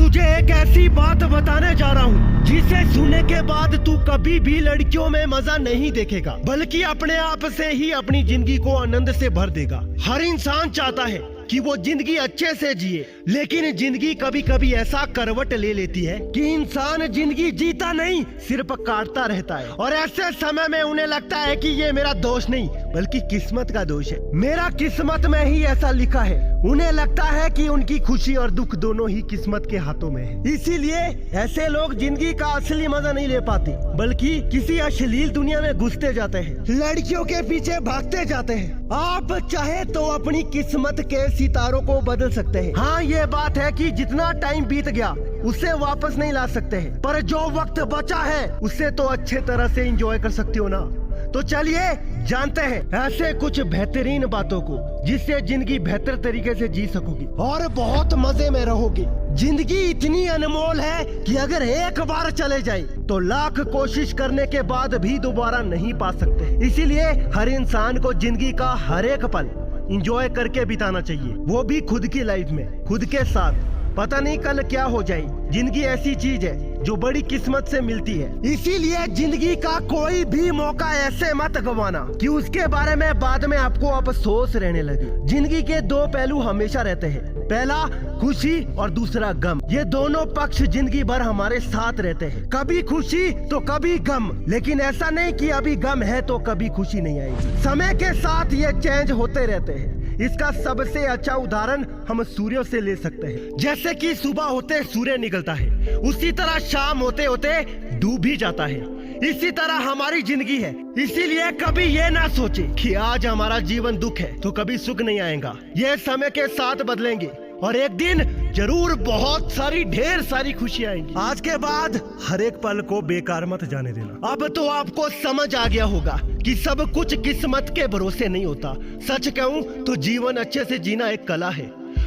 तुझे एक ऐसी बात बताने जा रहा हूँ जिसे सुनने के बाद तू कभी भी लड़कियों में मजा नहीं देखेगा, बल्कि अपने आप से ही अपनी जिंदगी को आनंद से भर देगा। हर इंसान चाहता है कि वो जिंदगी अच्छे से जिए, लेकिन जिंदगी कभी कभी ऐसा करवट ले लेती है कि इंसान जिंदगी जीता नहीं सिर्फ काटता रहता है। और ऐसे समय में उन्हें लगता है कि ये मेरा दोष नहीं बल्कि किस्मत का दोष है, मेरा किस्मत में ही ऐसा लिखा है। उन्हें लगता है कि उनकी खुशी और दुख दोनों ही किस्मत के हाथों में है। इसीलिए ऐसे लोग जिंदगी का असली मजा नहीं ले पाते, बल्कि किसी अश्लील दुनिया में घुसते जाते हैं, लड़कियों के पीछे भागते जाते हैं। आप चाहे तो अपनी किस्मत के सितारों को बदल सकते हैं। हाँ, ये बात है कि जितना टाइम बीत गया उसे वापस नहीं ला सकते हैं, पर जो वक्त बचा है उसे तो अच्छे तरह से एंजॉय कर सकते हो ना। तो चलिए जानते हैं ऐसे कुछ बेहतरीन बातों को जिससे जिंदगी बेहतर तरीके से जी सकोगी और बहुत मजे में रहोगी। जिंदगी इतनी अनमोल है कि अगर एक बार चले जाए तो लाख कोशिश करने के बाद भी दोबारा नहीं पा सकते। इसीलिए हर इंसान को जिंदगी का हर एक पल एंजॉय करके बिताना चाहिए, वो भी खुद की लाइफ में, खुद के साथ। पता नहीं कल क्या हो जाए। जिंदगी ऐसी चीज है जो बड़ी किस्मत से मिलती है, इसीलिए जिंदगी का कोई भी मौका ऐसे मत गंवाना कि उसके बारे में बाद में आपको अफसोस रहने लगे। जिंदगी के दो पहलू हमेशा रहते हैं, पहला खुशी और दूसरा गम। ये दोनों पक्ष जिंदगी भर हमारे साथ रहते हैं, कभी खुशी तो कभी गम। लेकिन ऐसा नहीं कि अभी गम है तो कभी खुशी नहीं आएगी। समय के साथ ये चेंज होते रहते हैं। इसका सबसे अच्छा उदाहरण हम सूर्य से ले सकते हैं। जैसे कि सुबह होते सूर्य निकलता है, उसी तरह शाम होते होते डूब भी जाता है। इसी तरह हमारी जिंदगी है। इसीलिए कभी ये ना सोचे कि आज हमारा जीवन दुख है तो कभी सुख नहीं आएगा। ये समय के साथ बदलेंगे और एक दिन जरूर बहुत सारी ढेर सारी खुशी आएंगी। आज के बाद हर एक पल को बेकार मत जाने देना। अब तो आपको समझ आ गया होगा कि सब कुछ किस्मत के भरोसे नहीं होता। सच कहूँ तो जीवन अच्छे से जीना एक कला है।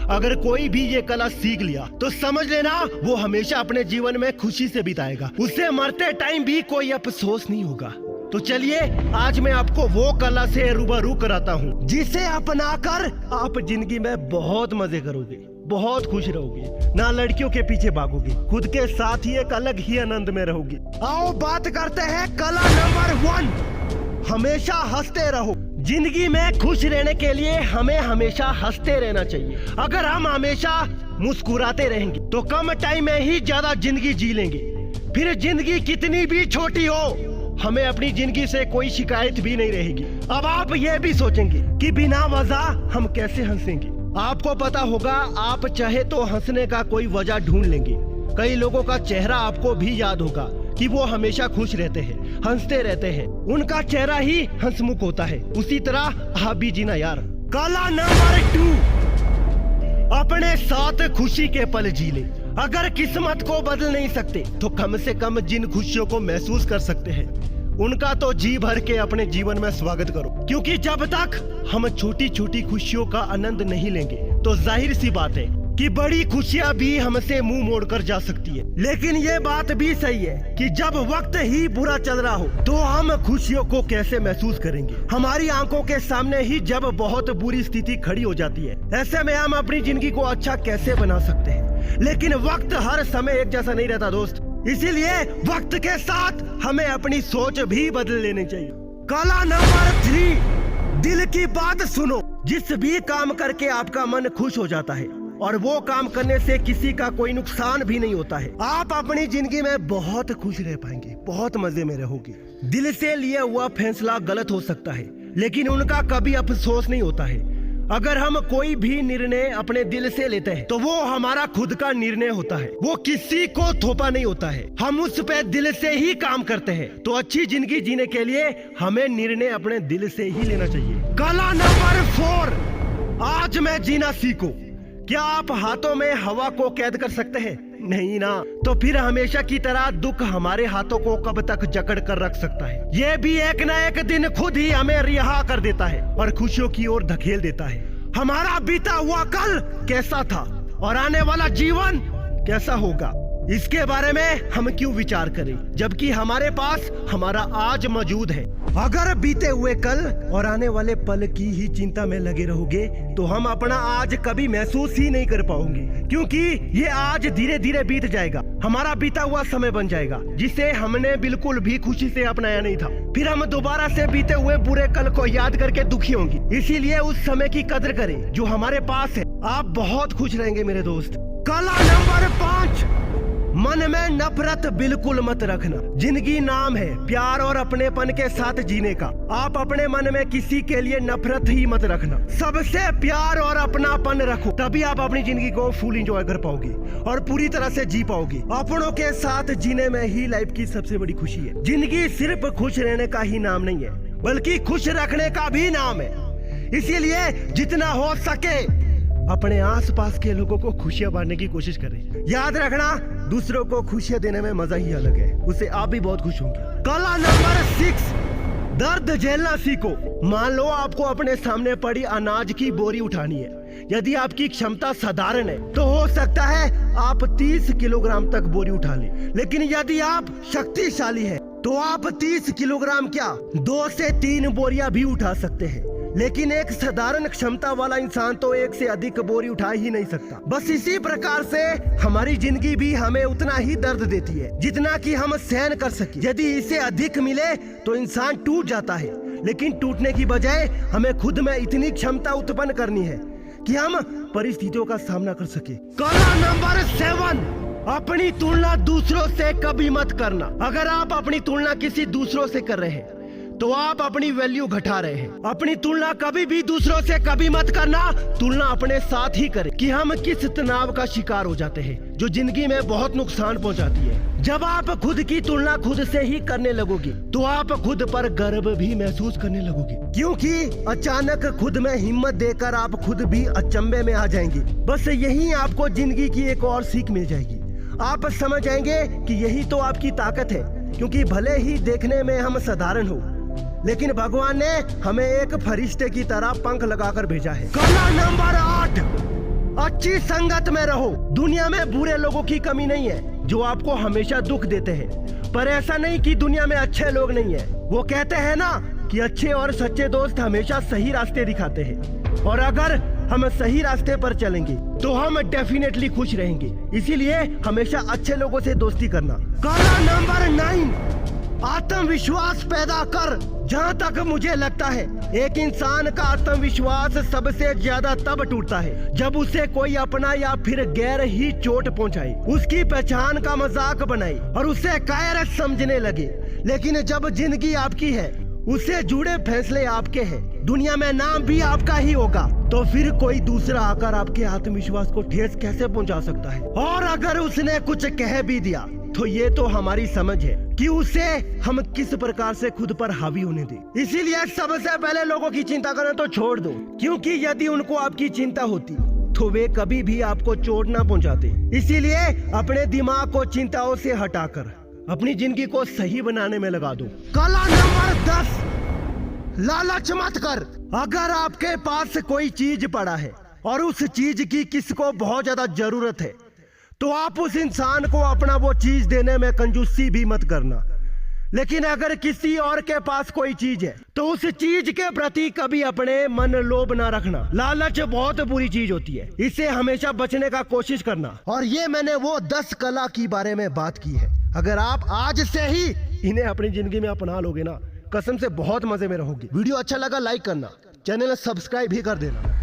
अगर कोई भी ये कला सीख लिया तो समझ लेना वो हमेशा अपने जीवन में खुशी से बिताएगा। उसे मरते टाइम भी कोई अफसोस नहीं होगा। तो चलिए आज मैं आपको वो कला से रूबरू कराता हूँ जिसे अपनाकर आप जिंदगी में बहुत मजे करोगे, बहुत खुश रहोगे, ना लड़कियों के पीछे भागोगे, खुद के साथ ही एक अलग ही आनंद में रहोगे। आओ बात करते हैं कला नंबर 1, हमेशा हंसते रहो। जिंदगी में खुश रहने के लिए हमें हमेशा हंसते रहना चाहिए। अगर हम हमेशा मुस्कुराते रहेंगे तो कम टाइम में ही ज्यादा जिंदगी जी लेंगे। फिर जिंदगी कितनी भी छोटी हो, हमें अपनी जिंदगी से कोई शिकायत भी नहीं रहेगी। अब आप ये भी सोचेंगे कि बिना वजह हम कैसे हंसेंगे। आपको पता होगा, आप चाहे तो हंसने का कोई वजह ढूंढ लेंगे। कई लोगों का चेहरा आपको भी याद होगा कि वो हमेशा खुश रहते हैं, हंसते रहते हैं, उनका चेहरा ही हंसमुख होता है। उसी तरह आप भी जीना यार। कला नंबर 2, अपने साथ खुशी के पल जी ले। अगर किस्मत को बदल नहीं सकते तो कम से कम जिन खुशियों को महसूस कर सकते हैं उनका तो जी भर के अपने जीवन में स्वागत करो। क्योंकि जब तक हम छोटी छोटी खुशियों का आनंद नहीं लेंगे तो जाहिर सी बात है कि बड़ी खुशियां भी हमसे मुंह मोड़कर जा सकती है। लेकिन ये बात भी सही है कि जब वक्त ही बुरा चल रहा हो तो हम खुशियों को कैसे महसूस करेंगे। हमारी आंखों के सामने ही जब बहुत बुरी स्थिति खड़ी हो जाती है, ऐसे में हम अपनी जिंदगी को अच्छा कैसे बना सकते हैं। लेकिन वक्त हर समय एक जैसा नहीं रहता दोस्त, इसीलिए वक्त के साथ हमें अपनी सोच भी बदल लेनी चाहिए। कला नंबर 3, दिल की बात सुनो। जिस भी काम करके आपका मन खुश हो जाता है और वो काम करने से किसी का कोई नुकसान भी नहीं होता है, आप अपनी जिंदगी में बहुत खुश रह पाएंगे, बहुत मजे में रहोगे। दिल से लिया हुआ फैसला गलत हो सकता है लेकिन उनका कभी अफसोस नहीं होता है। अगर हम कोई भी निर्णय अपने दिल से लेते हैं तो वो हमारा खुद का निर्णय होता है, वो किसी को थोपा नहीं होता है। हम उस पे दिल से ही काम करते हैं। तो अच्छी जिंदगी जीने के लिए हमें निर्णय अपने दिल से ही लेना चाहिए। कला नंबर 4, आज मैं जीना सीखो। क्या आप हाथों में हवा को कैद कर सकते हैं? नहीं ना। तो फिर हमेशा की तरह दुख हमारे हाथों को कब तक जकड़ कर रख सकता है। ये भी एक न एक दिन खुद ही हमें रिहा कर देता है और खुशियों की ओर धकेल देता है। हमारा बीता हुआ कल कैसा था और आने वाला जीवन कैसा होगा, इसके बारे में हम क्यों विचार करें जबकि हमारे पास हमारा आज मौजूद है। अगर बीते हुए कल और आने वाले पल की ही चिंता में लगे रहोगे तो हम अपना आज कभी महसूस ही नहीं कर पाओगे, क्योंकि ये आज धीरे धीरे बीत जाएगा, हमारा बीता हुआ समय बन जाएगा जिसे हमने बिल्कुल भी खुशी से अपनाया नहीं था। फिर हम दोबारा से बीते हुए बुरे कल को याद करके दुखी होंगे। इसीलिए उस समय की कदर करें जो हमारे पास है। आप बहुत खुश रहेंगे मेरे दोस्त। कला नंबर 5, मन में नफरत बिल्कुल मत रखना। जिंदगी नाम है प्यार और अपनेपन के साथ जीने का। आप अपने मन में किसी के लिए नफरत ही मत रखना, सबसे प्यार और अपनापन रखो, तभी आप अपनी जिंदगी को फुल एंजॉय कर पाओगे और पूरी तरह से जी पाओगे। अपनों के साथ जीने में ही लाइफ की सबसे बड़ी खुशी है। जिंदगी सिर्फ खुश रहने का ही नाम नहीं है बल्कि खुश रखने का भी नाम है। इसीलिए जितना हो सके अपने आसपास के लोगों को खुशियां बांटने की कोशिश करें। याद रखना, दूसरों को खुशियां देने में मजा ही अलग है, उससे आप भी बहुत खुश होंगे। कला नंबर 6, दर्द झेलना सीखो। मान लो आपको अपने सामने पड़ी अनाज की बोरी उठानी है। यदि आपकी क्षमता साधारण है तो हो सकता है आप 30 किलोग्राम तक बोरी उठा लें, लेकिन यदि आप शक्तिशाली है तो आप 30 किलोग्राम क्या 2 से 3 बोरियां भी उठा सकते हैं। लेकिन एक साधारण क्षमता वाला इंसान तो 1 से अधिक बोरी उठा ही नहीं सकता। बस इसी प्रकार से हमारी जिंदगी भी हमें उतना ही दर्द देती है जितना कि हम सहन कर सके। यदि इसे अधिक मिले तो इंसान टूट जाता है, लेकिन टूटने की बजाय हमें खुद में इतनी क्षमता उत्पन्न करनी है कि हम परिस्थितियों का सामना कर सके। कला नंबर 7, अपनी तुलना दूसरों से कभी मत करना। अगर आप अपनी तुलना किसी दूसरों से कर रहे हैं तो आप अपनी वैल्यू घटा रहे हैं। अपनी तुलना कभी भी दूसरों से कभी मत करना। तुलना अपने साथ ही करें कि हम किस तनाव का शिकार हो जाते हैं जो जिंदगी में बहुत नुकसान पहुंचाती है। जब आप खुद की तुलना खुद से ही करने लगोगे तो आप खुद पर गर्व भी महसूस करने लगोगे, क्योंकि अचानक खुद में हिम्मत देकर आप खुद भी अचंभे में आ जाएंगे। बस यही आपको जिंदगी की एक और सीख मिल जाएगी। आप समझ जाएंगे कि यही तो आपकी ताकत है, क्योंकि भले ही देखने में हम साधारण हो लेकिन भगवान ने हमें एक फरिश्ते की तरह पंख लगाकर भेजा है। कला नंबर 8, अच्छी संगत में रहो। दुनिया में बुरे लोगों की कमी नहीं है जो आपको हमेशा दुख देते हैं, पर ऐसा नहीं कि दुनिया में अच्छे लोग नहीं है। वो कहते हैं ना कि अच्छे और सच्चे दोस्त हमेशा सही रास्ते दिखाते हैं, और अगर हम सही रास्ते पर चलेंगे तो हम डेफिनेटली खुश रहेंगे। इसीलिए हमेशा अच्छे लोगों से दोस्ती करना। कला नंबर 9, आत्मविश्वास पैदा कर। जहाँ तक मुझे लगता है एक इंसान का आत्मविश्वास सबसे ज्यादा तब टूटता है जब उसे कोई अपना या फिर गैर ही चोट पहुँचाए, उसकी पहचान का मजाक बनाए और उसे कायर समझने लगे। लेकिन जब जिंदगी आपकी है, उससे जुड़े फैसले आपके हैं, दुनिया में नाम भी आपका ही होगा, तो फिर कोई दूसरा आकर आपके आत्मविश्वास को ठेस कैसे पहुंचा सकता है। और अगर उसने कुछ कह भी दिया तो ये तो हमारी समझ है कि उसे हम किस प्रकार से खुद पर हावी होने दें। इसीलिए सबसे पहले लोगों की चिंता करना तो छोड़ दो, क्योंकि यदि उनको आपकी चिंता होती तो वे कभी भी आपको चोट ना पहुंचाते। इसीलिए अपने दिमाग को चिंताओं से हटाकर अपनी जिंदगी को सही बनाने में लगा दो। कला नंबर 10, लालच मत कर। अगर आपके पास कोई चीज पड़ा है और उस चीज की किसको बहुत ज्यादा जरूरत है तो आप उस इंसान को अपना वो चीज देने में कंजूसी भी मत करना। लेकिन अगर किसी और के पास कोई चीज है तो उस चीज के प्रति कभी अपने मन लोभ ना रखना। लालच बहुत बुरी चीज होती है, इससे हमेशा बचने का कोशिश करना। और ये मैंने वो 10 कला की बारे में बात की है। अगर आप आज से ही इन्हें अपनी जिंदगी में अपना लोगे ना, कसम से बहुत मजे में रहोगे। वीडियो अच्छा लगा लाइक करना, चैनल सब्सक्राइब भी कर देना।